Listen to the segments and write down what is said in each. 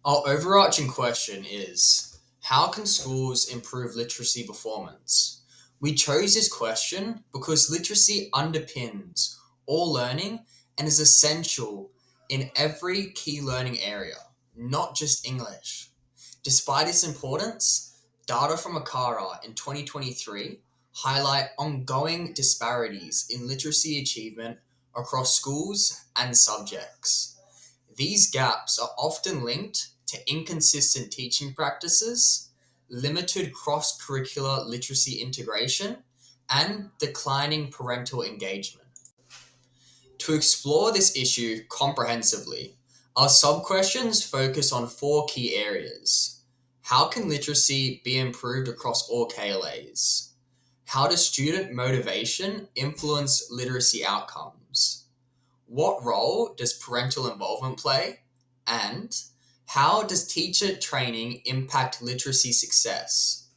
Our overarching question is, how can schools improve literacy performance? We chose this question because literacy underpins all learning and is essential in every key learning area, not just English. Despite its importance, data from ACARA in 2023 highlight ongoing disparities in literacy achievement across schools and subjects. These gaps are often linked to inconsistent teaching practices, limited cross curricular literacy integration, and declining parental engagement. To explore this issue comprehensively, our sub questions focus on four key areas. How can literacy be improved across all KLAs? How does student motivation influence literacy outcomes? What role does parental involvement play? And how does teacher training impact literacy success?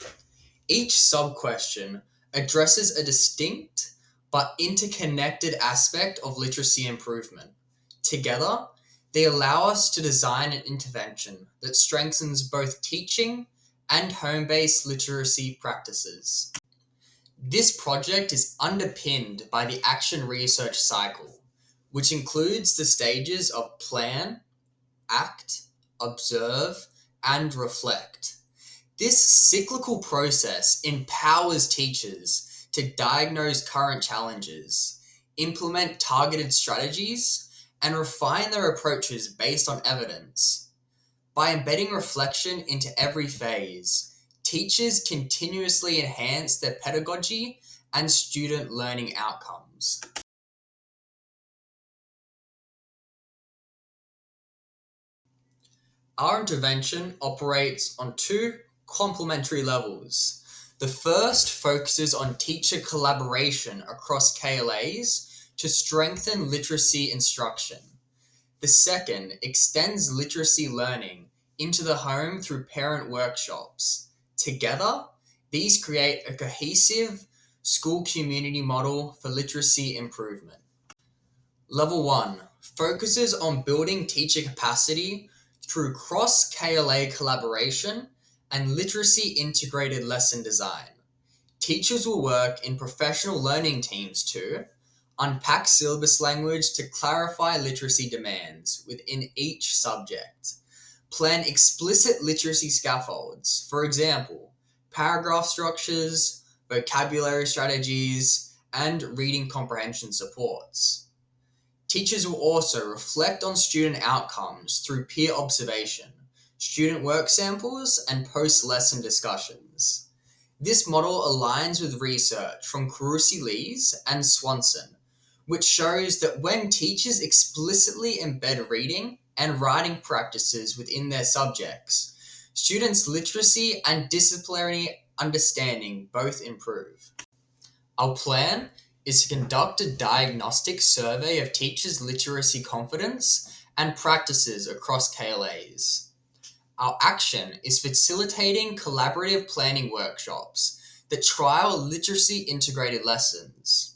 Each sub question addresses a distinct but interconnected aspect of literacy improvement. Together, they allow us to design an intervention that strengthens both teaching and home based literacy practices. This project is underpinned by the action research cycle, which includes the stages of plan, act, observe, and reflect. This cyclical process empowers teachers to diagnose current challenges, implement targeted strategies, and refine their approaches based on evidence. By embedding reflection into every phase, teachers continuously enhance their pedagogy and student learning outcomes. Our intervention operates on two complementary levels. The first focuses on teacher collaboration across KLAs to strengthen literacy instruction. The second extends literacy learning into the home through parent workshops. Together, these create a cohesive school community model for literacy improvement. Level 1 focuses on building teacher capacity through cross KLA collaboration and literacy integrated lesson design. Teachers will work in professional learning teams to unpack syllabus language to clarify literacy demands within each subject, plan explicit literacy scaffolds, for example, paragraph structures, vocabulary strategies, and reading comprehension supports. Teachers will also reflect on student outcomes through peer observation, student work samples, and post lesson discussions. This model aligns with research from Carusi-Lees and Swanson, which shows that when teachers explicitly embed reading and writing practices within their subjects, students' literacy and disciplinary understanding both improve. Our plan is to conduct a diagnostic survey of teachers' literacy confidence and practices across KLAs. Our action is facilitating collaborative planning workshops that trial literacy integrated lessons.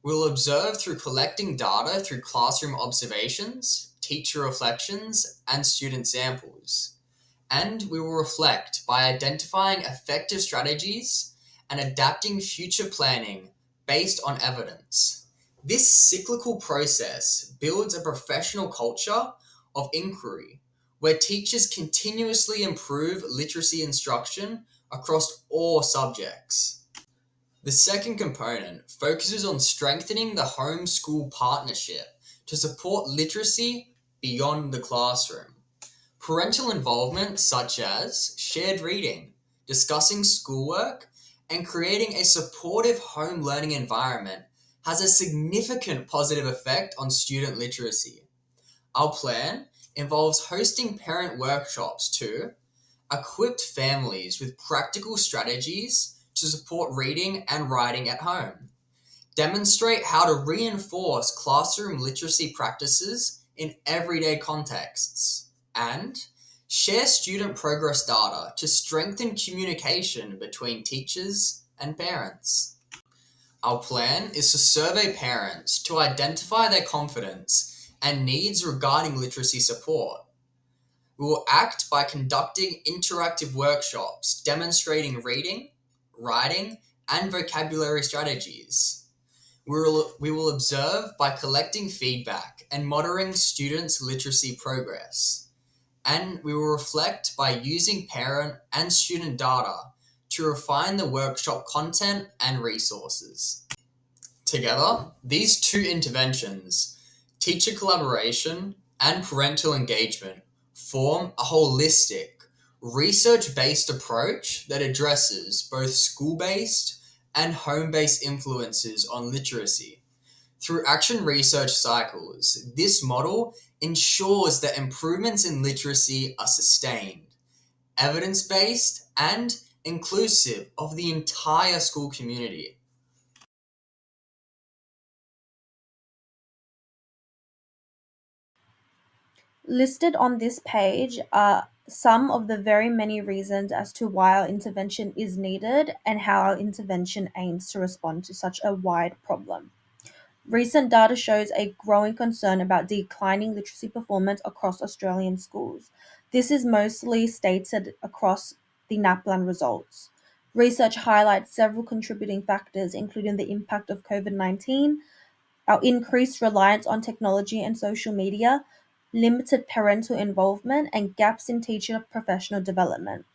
We'll observe through collecting data through classroom observations, teacher reflections, and student samples. And we will reflect by identifying effective strategies and adapting future planning based on evidence. This cyclical process builds a professional culture of inquiry where teachers continuously improve literacy instruction across all subjects. The second component focuses on strengthening the home school partnership to support literacy beyond the classroom. Parental involvement, such as shared reading, discussing schoolwork, and creating a supportive home learning environment, has a significant positive effect on student literacy. Our plan involves hosting parent workshops to equip families with practical strategies to support reading and writing at home, demonstrate how to reinforce classroom literacy practices in everyday contexts, and share student progress data to strengthen communication between teachers and parents. Our plan is to survey parents to identify their confidence and needs regarding literacy support. We will act by conducting interactive workshops demonstrating reading, writing, and vocabulary strategies. We will observe by collecting feedback and monitoring students' literacy progress. And we will reflect by using parent and student data to refine the workshop content and resources. Together, these two interventions, teacher collaboration and parental engagement, form a holistic, research based approach that addresses both school based and home based influences on literacy. Through action research cycles, this model ensures that improvements in literacy are sustained, evidence based, and inclusive of the entire school community. Listed on this page are some of the very many reasons as to why our intervention is needed and how our intervention aims to respond to such a wide problem. Recent data shows a growing concern about declining literacy performance across Australian schools. This is mostly stated across the NAPLAN results. Research highlights several contributing factors, including the impact of COVID-19, our increased reliance on technology and social media, limited parental involvement, and gaps in teacher professional development.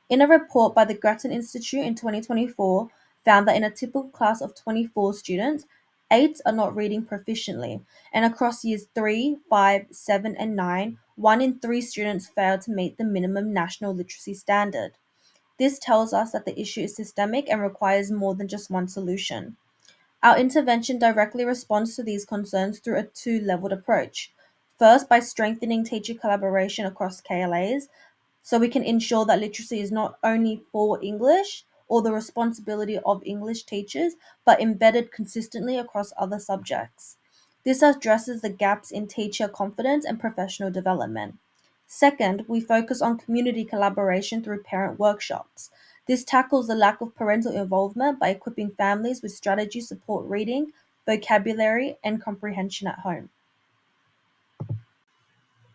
In a report by the Grattan Institute in 2024, found that in a typical class of 24 students, 8 are not reading proficiently, and across years 3, 5, 7, and 9, 1 in 3 students failed to meet the minimum national literacy standard. This tells us that the issue is systemic and requires more than just one solution. Our intervention directly responds to these concerns through a two-leveled approach. First, by strengthening teacher collaboration across KLAs, so we can ensure that literacy is not only for English or the responsibility of English teachers, but embedded consistently across other subjects. This addresses the gaps in teacher confidence and professional development. Second, we focus on community collaboration through parent workshops. This tackles the lack of parental involvement by equipping families with strategies to support reading, vocabulary, and comprehension at home.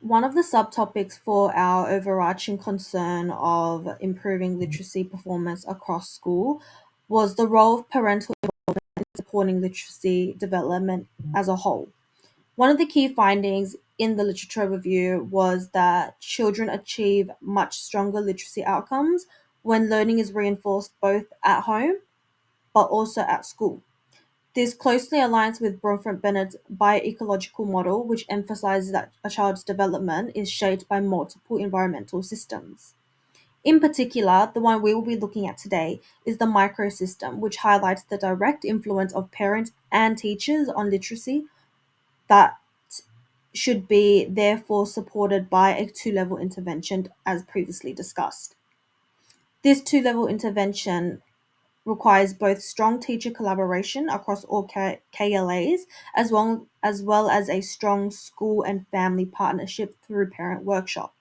One of the subtopics for our overarching concern of improving literacy performance across school was the role of parental in supporting literacy development as a whole. One of the key findings in the literature review was that children achieve much stronger literacy outcomes when learning is reinforced both at home but also at school. This closely aligns with Bromford Bennett's bioecological model, which emphasizes that a child's development is shaped by multiple environmental systems. In particular, the one we will be looking at today is the microsystem, which highlights the direct influence of parents and teachers on literacy that should be therefore supported by a two-level intervention as previously discussed. This two-level intervention requires both strong teacher collaboration across all KLAs as well as a strong school and family partnership through parent workshop.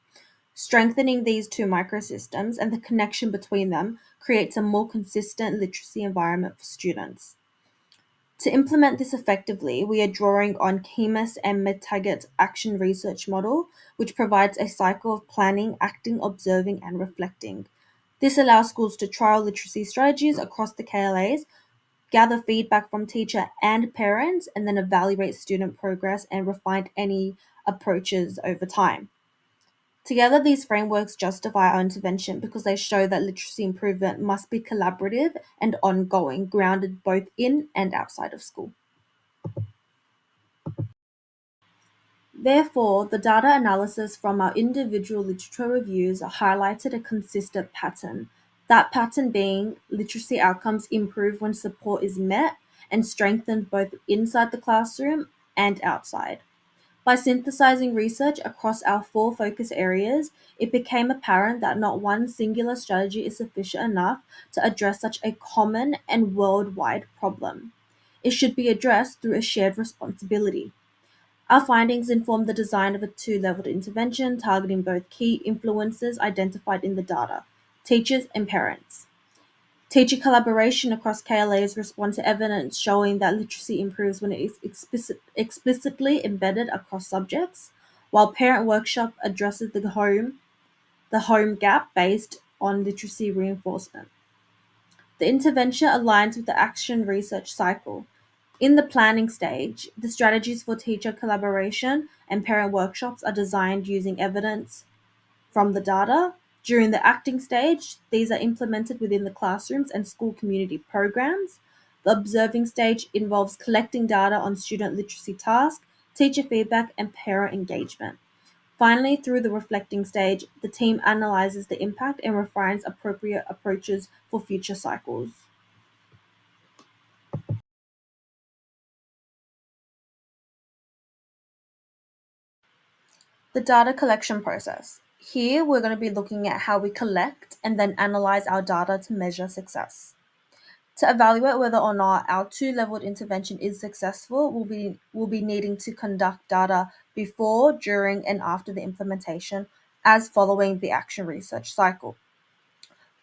Strengthening these two microsystems and the connection between them creates a more consistent literacy environment for students. To implement this effectively, we are drawing on Kemas and Medtaggart's action research model, which provides a cycle of planning, acting, observing, and reflecting. This allows schools to trial literacy strategies across the KLAs, gather feedback from teacher and parents, and then evaluate student progress and refine any approaches over time. Together, these frameworks justify our intervention because they show that literacy improvement must be collaborative and ongoing, grounded both in and outside of school. Therefore, the data analysis from our individual literature reviews highlighted a consistent pattern. That pattern being literacy outcomes improve when support is met and strengthened both inside the classroom and outside. By synthesizing research across our four focus areas, it became apparent that not one singular strategy is sufficient enough to address such a common and worldwide problem. It should be addressed through a shared responsibility. Our findings inform the design of a two-leveled intervention targeting both key influencers identified in the data, teachers and parents. Teacher collaboration across KLAs respond to evidence showing that literacy improves when it is explicitly embedded across subjects, while parent workshop addresses the home gap based on literacy reinforcement. The intervention aligns with the action research cycle. In the planning stage, the strategies for teacher collaboration and parent workshops are designed using evidence from the data. During the acting stage, these are implemented within the classrooms and school community programs. The observing stage involves collecting data on student literacy tasks, teacher feedback, and parent engagement. Finally, through the reflecting stage, the team analyzes the impact and refines appropriate approaches for future cycles. The data collection process. Here, we're going to be looking at how we collect and then analyze our data to measure success. To evaluate whether or not our two-leveled intervention is successful, we'll be needing to conduct data before, during, and after the implementation as following the action research cycle.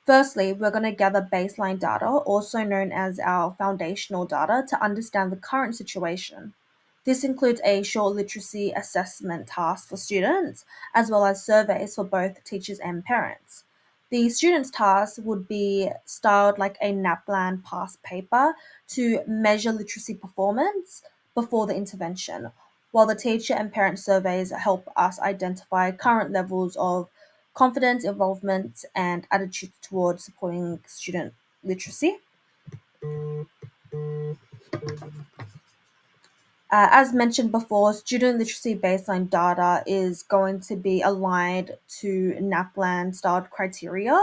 Firstly, we're going to gather baseline data, also known as our foundational data, to understand the current situation. This includes a short literacy assessment task for students, as well as surveys for both teachers and parents. The students' task would be styled like a NAPLAN past paper to measure literacy performance before the intervention, while the teacher and parent surveys help us identify current levels of confidence, involvement, and attitude towards supporting student literacy. As mentioned before, student literacy baseline data is going to be aligned to NAPLAN styled criteria.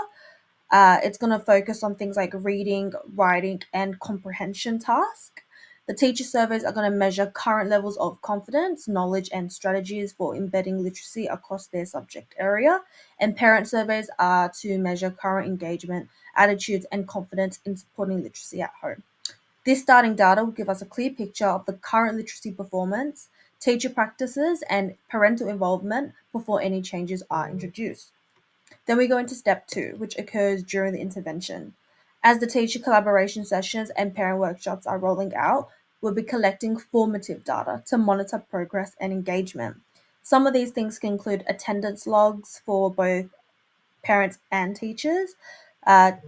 It's going to focus on things like reading, writing, and comprehension tasks. The teacher surveys are going to measure current levels of confidence, knowledge, and strategies for embedding literacy across their subject area. And parent surveys are to measure current engagement, attitudes, and confidence in supporting literacy at home. This starting data will give us a clear picture of the current literacy performance, teacher practices, and parental involvement before any changes are introduced. Then we go into step two, which occurs during the intervention. As the teacher collaboration sessions and parent workshops are rolling out, we'll be collecting formative data to monitor progress and engagement. Some of these things can include attendance logs for both parents and teachers,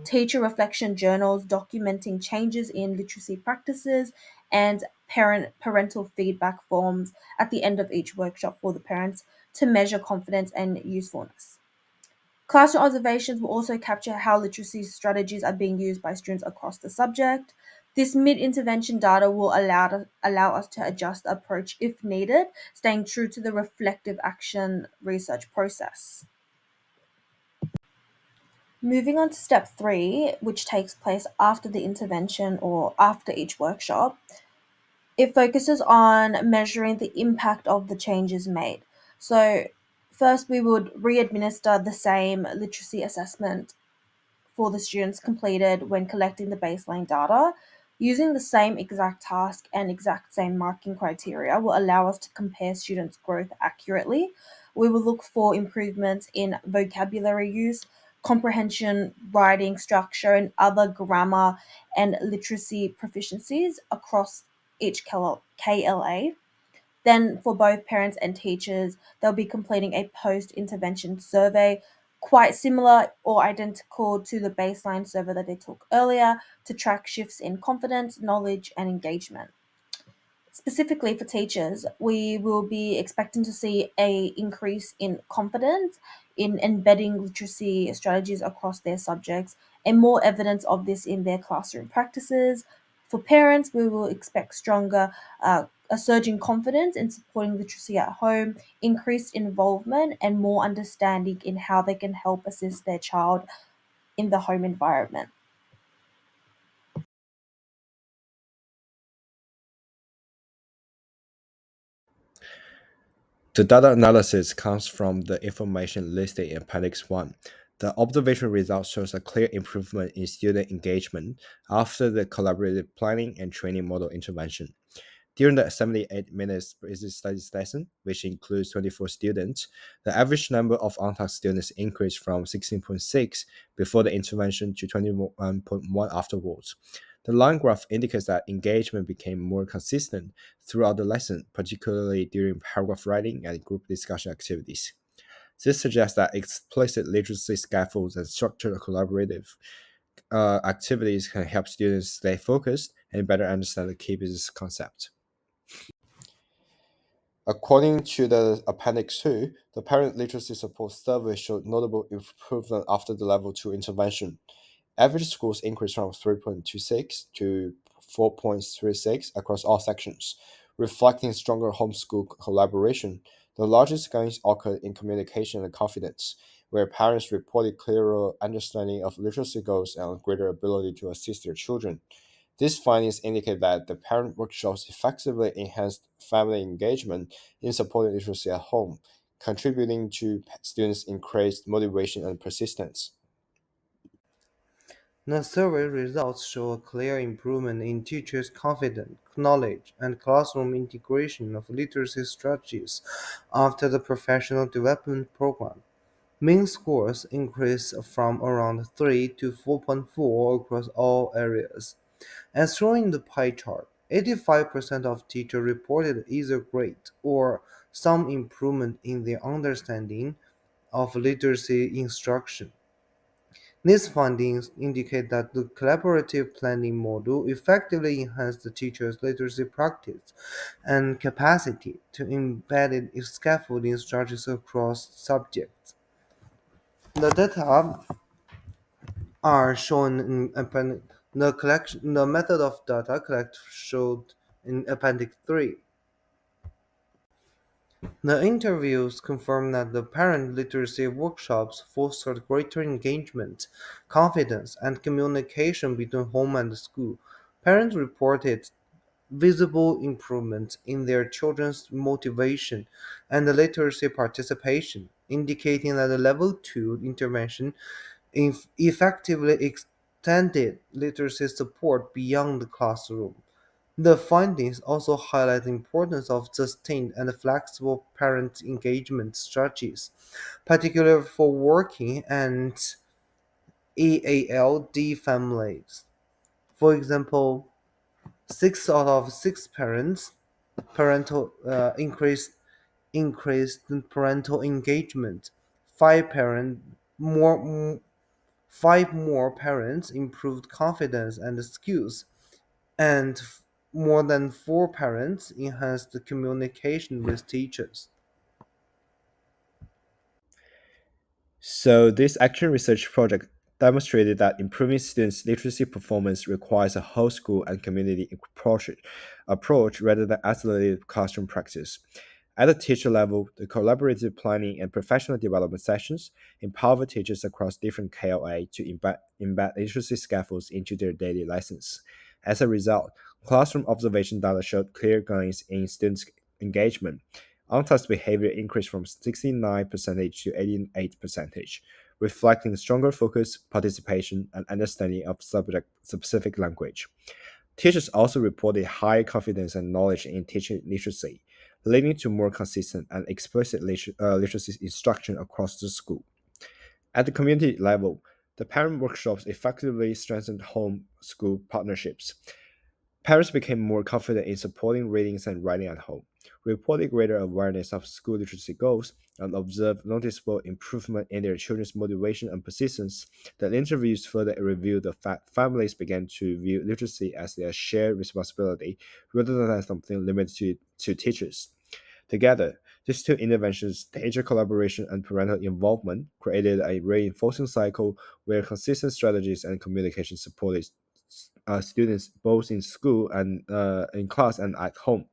teacher reflection journals documenting changes in literacy practices, and parental feedback forms at the end of each workshop for the parents to measure confidence and usefulness. Classroom observations will also capture how literacy strategies are being used by students across the subject. This mid-intervention data will allow us to adjust the approach if needed, staying true to the reflective action research process. Moving on to step three, which takes place after the intervention or after each workshop, it focuses on measuring the impact of the changes made. So, first, we would re administer the same literacy assessment for the students completed when collecting the baseline data. Using the same exact task and exact same marking criteria will allow us to compare students' growth accurately. We will look for improvements in vocabulary use, comprehension, writing structure, and other grammar and literacy proficiencies across each KLA. Then, for both parents and teachers, they'll be completing a post intervention survey, quite similar or identical to the baseline survey that they took earlier, to track shifts in confidence, knowledge, and engagement. Specifically for teachers, we will be expecting to see a increase in confidence in embedding literacy strategies across their subjects and more evidence of this in their classroom practices. For parents, we will expect a surge in confidence in supporting literacy at home, increased involvement, and more understanding in how they can help assist their child in the home environment. The data analysis comes from the information listed in Appendix 1. The observation result shows a clear improvement in student engagement after the collaborative planning and training model intervention. During the 78 minutes business studies lesson, which includes 24 students, the average number of on-task students increased from 16.6 before the intervention to 21.1 afterwards. The line graph indicates that engagement became more consistent throughout the lesson, particularly during paragraph writing and group discussion activities. This suggests that explicit literacy scaffolds and structured collaborative activities can help students stay focused and better understand the key business concept. According to the Appendix 2, the parent literacy support survey showed notable improvement after the Level 2 intervention. Average scores increased from 3.26 to 4.36 across all sections, reflecting stronger homeschool collaboration. The largest gains occurred in communication and confidence, where parents reported clearer understanding of literacy goals and greater ability to assist their children. These findings indicate that the parent workshops effectively enhanced family engagement in supporting literacy at home, contributing to students' increased motivation and persistence. The survey results show a clear improvement in teachers' confidence, knowledge, and classroom integration of literacy strategies after the professional development program. Mean scores increased from around 3 to 4.4 across all areas. As shown in the pie chart, 85% of teachers reported either great or some improvement in their understanding of literacy instruction. These findings indicate that the collaborative planning model effectively enhanced the teacher's literacy practice and capacity to embed scaffolding strategies across subjects. The data are shown in the method of data collect showed in Appendix 3. The interviews confirmed that the parent literacy workshops fostered greater engagement, confidence, and communication between home and school. Parents reported visible improvements in their children's motivation and literacy participation, indicating that the level 2 intervention effectively extended literacy support beyond the classroom. The findings also highlight the importance of sustained and flexible parent engagement strategies, particularly for working and EALD families. For example, 6 out of 6 parents parental increased parental engagement. Five parent more 5 more parents improved confidence and skills, and more than 4 parents enhanced the communication with teachers. So, this action research project demonstrated that improving students' literacy performance requires a whole school and community approach rather than isolated classroom practice. At the teacher level, the collaborative planning and professional development sessions empower teachers across different KLA to embed literacy scaffolds into their daily lessons. As a result, classroom observation data showed clear gains in students' engagement. On-task behavior increased from 69% to 88%, reflecting stronger focus, participation, and understanding of subject-specific language. Teachers also reported higher confidence and knowledge in teaching literacy, leading to more consistent and explicit literacy instruction across the school. At the community level, the parent workshops effectively strengthened home school partnerships. Parents became more confident in supporting readings and writing at home, reported greater awareness of school literacy goals, and observed noticeable improvement in their children's motivation and persistence. The interviews further revealed the fact families began to view literacy as their shared responsibility rather than something limited to teachers. Together, these two interventions, teacher collaboration and parental involvement, created a reinforcing cycle where consistent strategies and communication supported students both in school and in class and at home.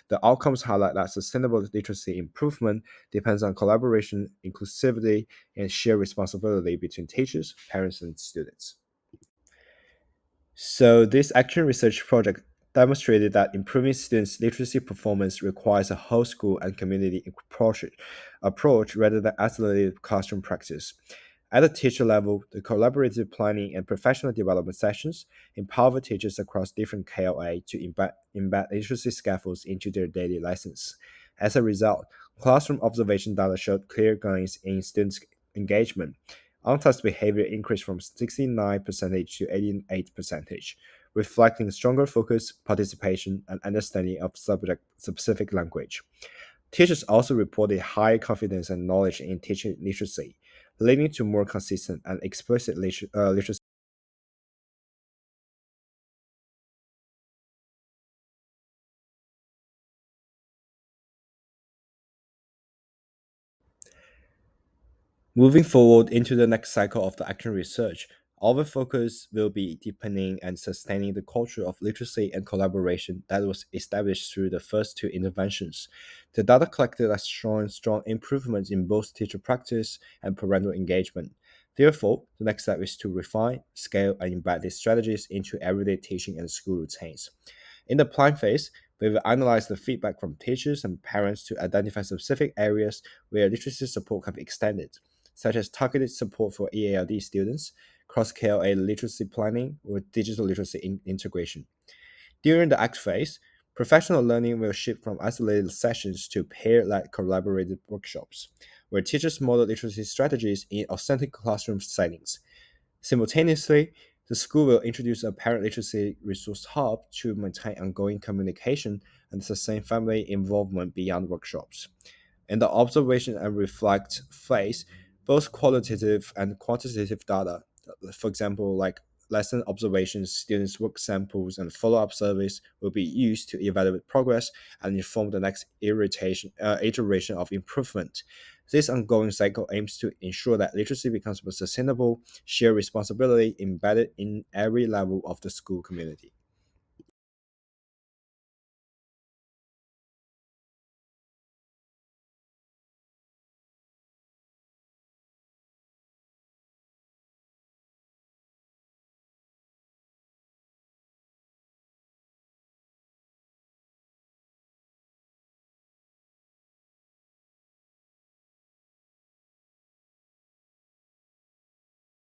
The outcomes highlight that sustainable literacy improvement depends on collaboration, inclusivity, and shared responsibility between teachers, parents, and students. So, this action research project demonstrated that improving students' literacy performance requires a whole school and community approach rather than isolated classroom practice. At the teacher level, the collaborative planning and professional development sessions empower teachers across different KLA to embed literacy scaffolds into their daily lessons. As a result, classroom observation data showed clear gains in students' engagement. On-task behavior increased from 69% to 88%, reflecting stronger focus, participation, and understanding of subject specific language. Teachers also reported higher confidence and knowledge in teaching literacy, leading to more consistent and explicit literacy. Moving forward into the next cycle of the action research, our focus will be deepening and sustaining the culture of literacy and collaboration that was established through the first two interventions. The data collected has shown strong improvements in both teacher practice and parental engagement. Therefore, the next step is to refine, scale, and embed these strategies into everyday teaching and school routines. In the plan phase, we will analyze the feedback from teachers and parents to identify specific areas where literacy support can be extended, such as targeted support for EALD students, cross KLA literacy planning, or digital literacy integration. During the ACT phase, professional learning will shift from isolated sessions to pair led collaborative workshops, where teachers model literacy strategies in authentic classroom settings. Simultaneously, the school will introduce a parent literacy resource hub to maintain ongoing communication and sustain family involvement beyond workshops. In the observation and reflect phase, both qualitative and quantitative data, for example, like lesson observations, students' work samples, and follow-up surveys, will be used to evaluate progress and inform the next iteration of improvement. This ongoing cycle aims to ensure that literacy becomes a sustainable, shared responsibility embedded in every level of the school community.